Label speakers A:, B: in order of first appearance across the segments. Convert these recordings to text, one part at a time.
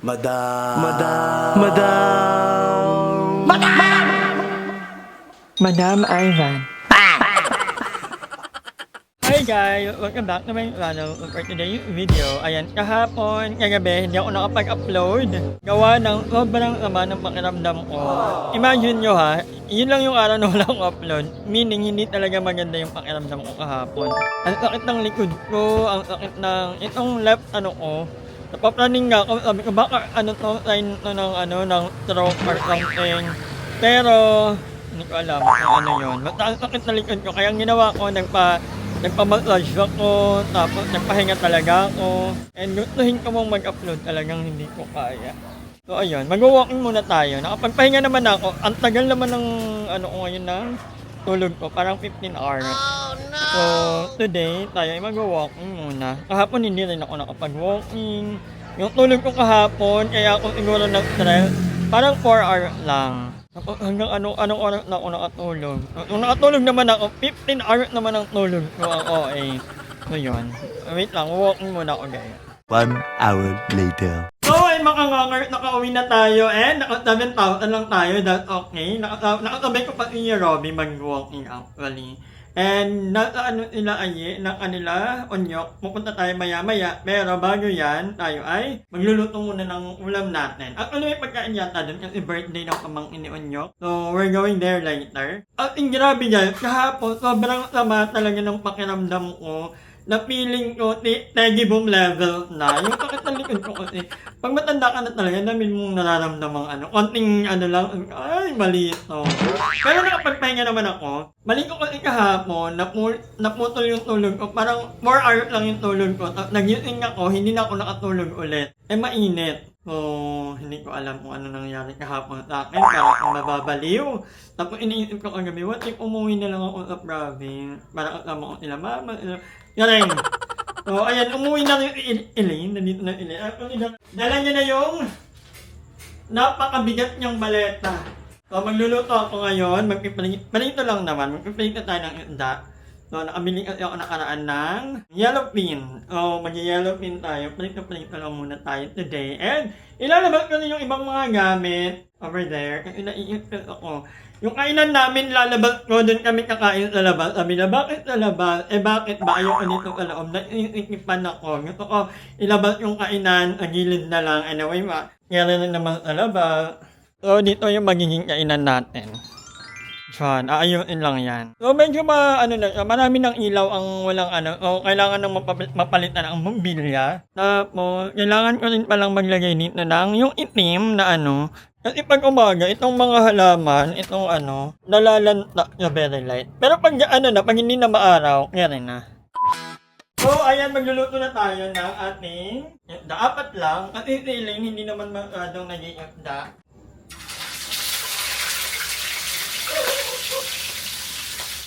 A: Madam.
B: Madam Ivan. Hi guys! Welcome back to my channel for today's video. Ayan, kahapon, kagabi, hindi ako nakapag-upload. Gawa ng sobrang sama ng pakiramdam ko. Imagine nyo ha, yun lang yung araw na walang upload. Meaning, hindi talaga maganda yung pakiramdam ko kahapon. Ang sakit ng likod ko, ang sakit ng itong left ko. Napaplaning nga ako, sabi ko baka sign ng stroke or something. Pero, hindi ko alam kung yun. Basta ang sakit na likod ko, kaya ang ginawa ko, nagpa-massage ako, tapos nagpahinga talaga ako. And gustuhin ko mong mag-upload, talagang hindi ko kaya. So ayun, mag-walking muna tayo. Nakapagpahinga naman ako, ang tagal naman ng ko ngayon na tulog ko, parang 15 hours. Oh, no! So today, tayo ay mag-walking muna. Kahapon hindi rin ako nakapag-walking. Yung tulog ko kahapon, kaya ako siguro nag-stress, parang 4 hours lang. Hanggang anong oras na ako nakatulog. Kung nakatulog naman ako, 15 hours naman ang tulog ko ako eh. So yun. Wait lang, walking muna ako guys.
A: 1 hour later.
B: So ay makangangar, nakauwi na tayo and naka 7,000 lang tayo, that's okay. Nakasabay ko pa si Robby mag-walking actually. And nasa nila ng kanila, Onyok, pupunta tayo maya-maya. Pero bago yan, tayo ay magluluto muna ng ulam natin. Actually may pagkain yata dun kasi birthday ng pamangkin ni Onyok. So we're going there later. At grabe guys, kahapon sobrang sama talaga ng pakiramdam ko. Na feeling ko, tegi boom level na. Yung sakit ng likod ko kasi, pag matanda ka na talaga, namin mong nararamdamang konting lang, ay, mali ito. Pero nakapagpahinga naman ako, mali ko kasi kahapon, naputol yung tulog ko, parang 4 hours lang yung tulog ko. Nagising ako, hindi na ako nakatulog ulit. Mainit. So, hindi ko alam kung ano nangyari kahapon sa akin, para akong mababaliw. Tapos iniisip ko kagabi, what if umuwi na lang ako sa province, para kasama ko sila mama, yan. So, ayan, umuwi na yung Elaine, nandito na Elaine. Actually, dala niya na yung napakabigat niyang maleta. So, magluluto ako ngayon, palito lang naman, magpipalito tayo ng isda. So, nakabili kasi ako nakaraan ng yellow pin. So, mag-yellow pin tayo. Palito lang muna tayo today. And, ilalabas ko na yung ibang mga gamit over there. Kasi naiisip ako. Yung kainan namin, lalabas ko, doon kami kakain sa labas. Sabi na, bakit sa labas? Bakit ba ayaw ko dito sa loob? Naiisipan ako. Gusto ko ilabas yung kainan, ang gilid na lang. Anyway, kaya na naman sa labas. So, dito yung magiging kainan natin. Diyan, aayusin lang yan. So, medyo marami ng ilaw ang walang So, kailangan nang mapalitan ang mobilya. Tapos, kailangan ko rin palang maglagay dito ng yung itim na Kasi pag umaga, itong mga halaman, itong nalalanta na very light. Pero pag pag hindi na maaraw, kaya rin na. So, ayan, magluluto na tayo ng ating apat lang. Kasi siling, hindi naman masyadong naging isda.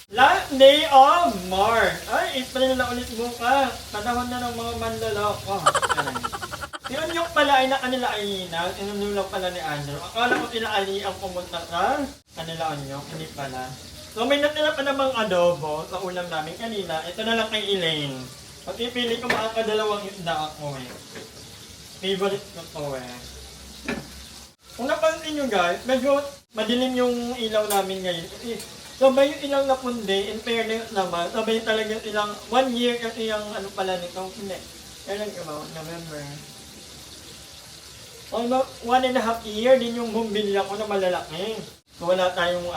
B: Last day of March. Ay, April na ulit bukas. Panahon na ng mga manlaloko. Yun yung pala ay na kanila Alina. Inunong lang pala ni Andrew. Akala ko sila Ali ang pumunta sa kanila Onyok. Hindi pala. So may natira pa namang adobo sa ulam namin kanina. Ito na lang kay Elaine. Pagpipili ko makakadalawang isda ako eh. Favorite ko to eh. Kung napansin nyo guys, medyo madilim yung ilaw namin ngayon. Kasi sabay yung ilang napundi, in fairness naman, sabay talaga ilang 1 year kasi yung pala nito. Hindi. Kailan ka ba? November. Almost 1.5 year din yung bumbilya ko na malalaki. So wala tayong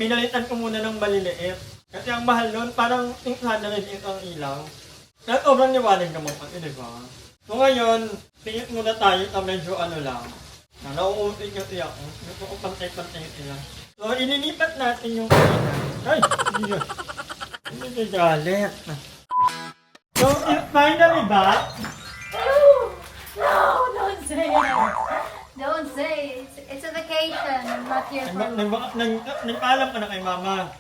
B: pinalitan ko muna ng maliliit. Kasi ang mahal nun, parang 600 ang ilaw. Kaya sobrang liwanag naman kasi, di ba? So ngayon, tingin muna tayo sa medyo lang. Nauusin kasi ako. Gusto ko pantay-pantay sila. So ililipat natin yung Ay! Hindi yun. Hindi siya galit. So it's finally back.
C: No, don't say it. Don't say it. It's a vacation. I'm not here for
B: Nagpaalam ka na kay mama.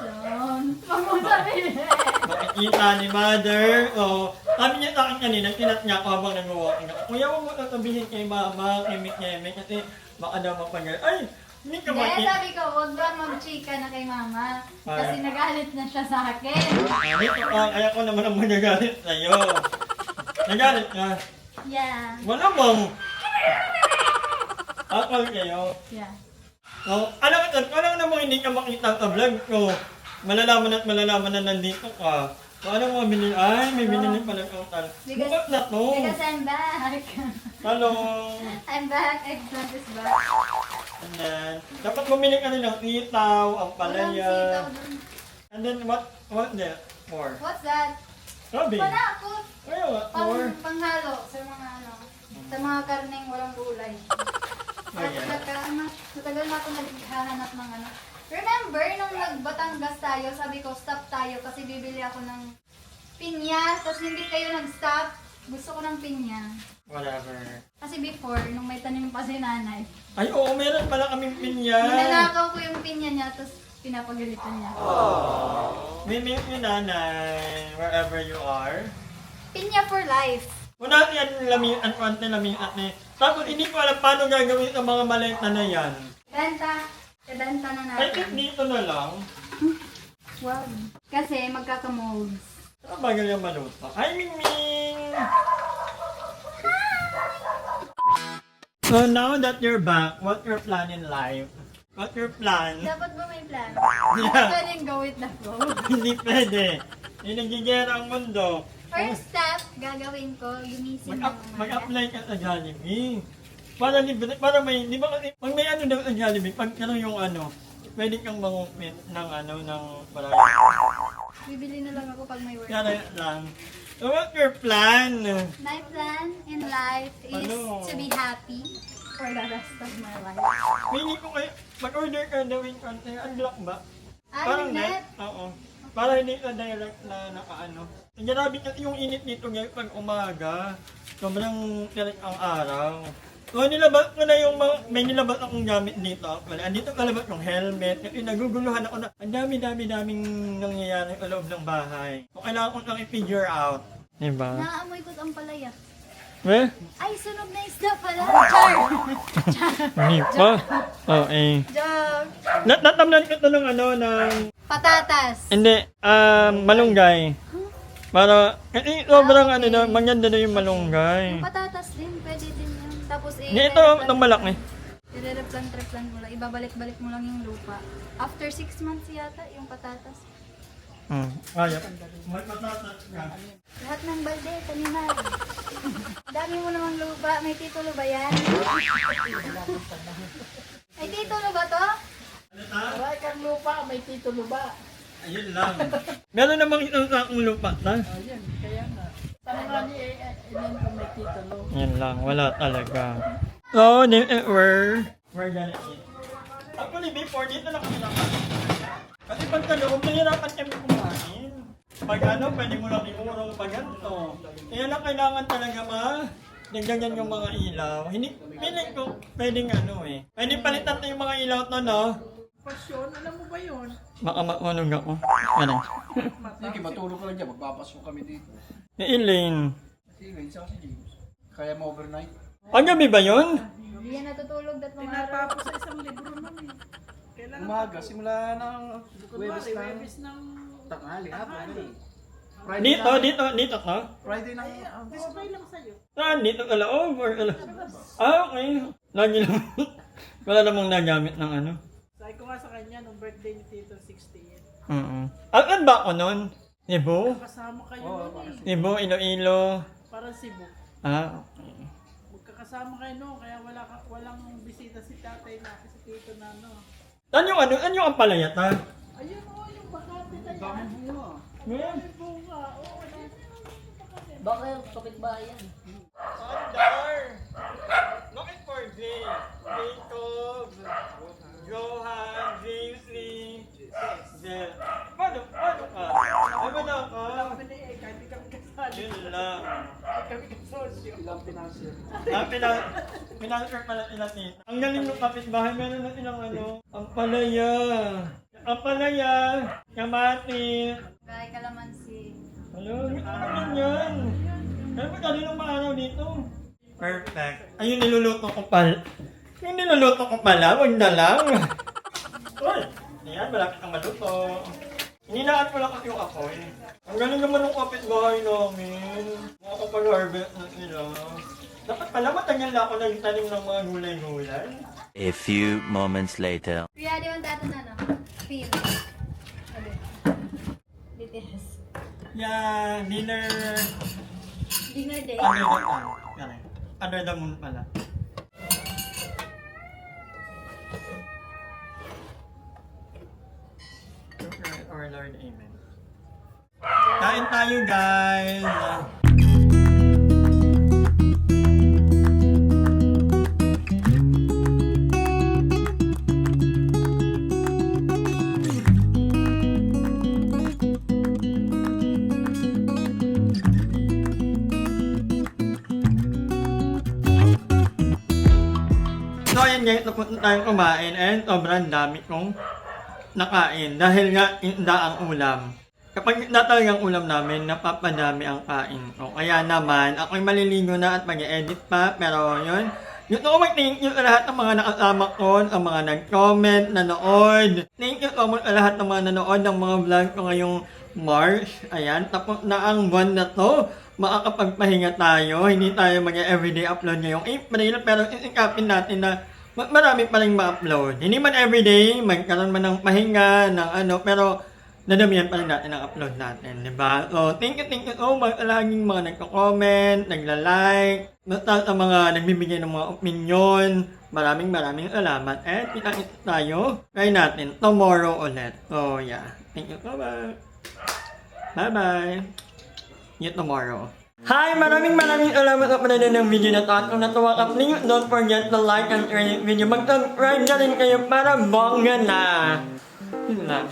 C: Don't. Wag mo sabihin.
B: Makikita ni mother. So, sabi niya sa akin kanina, kinat niya ako habang nag-walking ako. Kuya, huwag mo sasabihin kay mama, kay Mik-Yeme, kasi baka daw mapangal. Ay! Hindi ka
C: Hindi, sabi ko, huwag ba mag-chika na kay mama. Kasi nagalit na siya sa akin.
B: Kaya ko naman ang magagalit sa'yo. Nagalit ka?
C: Yeah.
B: Wala bang? Akal kayo.
C: Yeah.
B: No, alam namang hindi ka makita sa vlog ko. Malalaman na nandito ka. So, ano mo binili? Ay, may binili pala kang tal. Bukat na to.
C: Because I'm back.
B: Hello.
C: I'm back. Eggplant is back.
B: And then, dapat bumili ka rin ng sitaw, ang
C: Walang
B: palaya.
C: sitaw dun.
B: And then, what there? More.
C: What's that?
B: Sabi.
C: Panakot.
B: Ay, what more?
C: Panghalo sa mga sa mga karneng walang gulay. Matagal na ako naghahanap ng Remember, nung nag-Batangas tayo, sabi ko, stop tayo kasi bibili ako ng pinya, tapos hindi kayo nag-stop. Gusto ko ng pinya.
B: Whatever.
C: Kasi before, nung may tanim pa si nanay,
B: Ay, oo, meron pala kaming pinya.
C: ninanakaw ko yung pinya niya, tapos pinapagalitan niya.
B: May nanay, wherever you are.
C: Pinya for life.
B: Wala yan lamian, lamian eh. Tapos hindi ko alam paano gagawin ang mga maleta na yan.
C: Benta. Ibenta na
B: I
C: natin.
B: think dito na lang.
C: Wow. Kasi magkakamolds.
B: Ano bagal yung maluto? Hi, Mingming! So now that you're back, what's your plan in life? What's your plan?
C: Dapat ba may plan?
B: Yeah.
C: Pwedeng go with the flow.
B: Hindi pwede. Hindi nagigera ang mundo.
C: First step, gagawin ko, gumising ng umaga.
B: Mag-apply ka sa Jollibee. Para libre, para may, di ba kasi, pag may ano daw sa Jollibee, pag ano yung pwede kang mangupit ng ng parang.
C: Bibili na lang ako pag may work.
B: Kaya lang. So what's your plan?
C: My plan in life is
B: Ano?
C: to be happy for the rest of my life.
B: Pili ko kayo, mag-order ka gawin konti, unlock ba?
C: Ay, net.
B: Oo. Para hindi ka direct na nakaano. Ang grabe kasi yung init dito ngayon pag umaga. Sobrang tirik ang araw. So nilabas ko na yung may nilabas akong gamit dito. Wala, andito kalabas yung helmet. Kasi naguguluhan ako na ang daming nangyayari sa loob ng bahay. So kailangan ko lang i-figure out. Diba?
C: Naamoy ko ang palaya.
B: Eh?
C: Ay, sunog na isda pala. Char!
B: Hindi pa. Oh, eh.
C: Joke!
B: Natamnan ko ito ng ng
C: Patatas.
B: hindi, malunggay. Para, kasi sobrang maganda na yung malunggay.
C: Patatas din, pwede din yun. Tapos
B: Hindi, ito, itong malaki.
C: I-replant mo lang. Ibabalik-balik mo lang yung lupa. After 6 months yata, yung patatas.
B: Kaya. May patatas ka.
C: Lahat ng balde, taniman. Dami mo namang lupa. May titulo ba yan? May titulo ba to?
D: Maray kang lupa, may titulo ba?
B: Ayun lang. Meron namang isang sakong lupa, ta?
D: Ayun, kaya nga. Sana nga ni Enen kung may titulo.
B: Yan lang, wala talaga. So, we're gonna eat. Actually, before, dito na kami nakain. Kasi pag kaloob, nahirapan kami kumain. Pag pwede mo lang iurong pag ganito. Kaya lang kailangan talaga dagdagan yung mga ilaw. Hindi, feeling ko, pwedeng Pwede palitan na yung mga ilaw to, no?
D: Pasyon, alam mo ba yun?
B: Baka makunog ako. Ano?
E: Sige, matulog ka lang dyan. Magpapasok kami dito.
B: Ni Elaine.
E: Sige, isa kasi James. Kaya mo overnight.
B: Paggabi ba yun?
C: Hindi yan natutulog dat mga araw.
D: Tinatapos sa isang libro nun eh. Kailangan
E: Umaga, simula ng Webes
D: kunwari,
E: ng
D: Webes ng
E: tanghali.
D: tanghali.
B: Dito ka?
E: Friday ng...
D: Display lang sa'yo.
B: Saan? Dito ka laog or okay. Lagi lang. Wala namang nagamit ng
D: Sabi ko nga sa kanya, nung birthday ni Tito 68.
B: Alkan ba ako nun? Cebu?
D: Kasama kayo nun eh.
B: Cebu, Iloilo.
D: Parang Cebu.
B: Okay.
D: Magkakasama kayo no, kaya walang bisita si tatay na, si Tito na no.
B: Ano yung ampalaya ta?
D: Ayun o, yung bakante na yan.
E: Dami bunga.
D: May bunga, oo.
F: Bakit kapitbayan?
B: Andar! Looking for Jay. Jacob. Johan. James Lee. Jel. Paano ka? Ay, ba na ka?
D: Kahit di kami kasali.
B: Yun lang.
D: Kami kasosyo.
E: Ilang pinasir.
B: Pinasher pala nila tita. Ang galing ng kapitbahay, meron na silang ampalaya. Ampalaya. Kamati.
C: Kaya kalamansi.
B: Hello, ano naman yan? Kaya ba kaninang maaraw dito? Perfect. Ayun, niluluto ko pala. Yung niluluto ko pala, wag na lang. Uy, yan, malapit ang maluto. Hininaan ko lang kasi yung apoy. Ang galing naman ng kapitbahay namin. Makakapag-harvest na sila. Dapat pala matagal na ako nagtanim ng mga gulay-gulay.
A: A few moments later.
C: Kuya, di man tato na, no? Feel. Sabi. BTS.
B: Yeah, dinner...
C: Dinner day.
B: Under the moon. Yan eh. Under the moon pala. Our Lord, Amen. Kain tayo, guys! So ayan guys, napunta tayong kumain and sobrang dami kong nakain dahil nga inda ang ulam. Kapag inda talagang ulam namin, napapadami ang kain ko. Kaya naman, ako'y maliligo na at mag-edit pa. Pero yun, gusto ko mag-thank you sa lahat ng mga nakasama ko, ang mga nag-comment, nanood. Thank you so much sa lahat ng mga nanood ng mga vlog ko ngayong March. Ayan, tapos na ang buwan na to. Makakapagpahinga tayo. Hindi tayo mag-everyday upload ngayong April. Pero isikapin natin na marami pa rin ma-upload. Hindi man everyday, magkaroon man ng pahinga, ng ano, pero nadamihan pa rin natin ang upload natin, di ba? So, thank you so much. Laging mga nagko-comment, nagla-like, basta sa mga nagbibigay ng mga opinion. Maraming salamat. And kita-kita tayo. Try natin tomorrow ulit. So, yeah. Thank you so much. Bye-bye. See you tomorrow. Hi! Maraming salamat sa panonood ng video na to. At kung natuwa ka, please don't forget to like and share this video. Mag-subscribe na rin kayo para bongga na. Yun lang.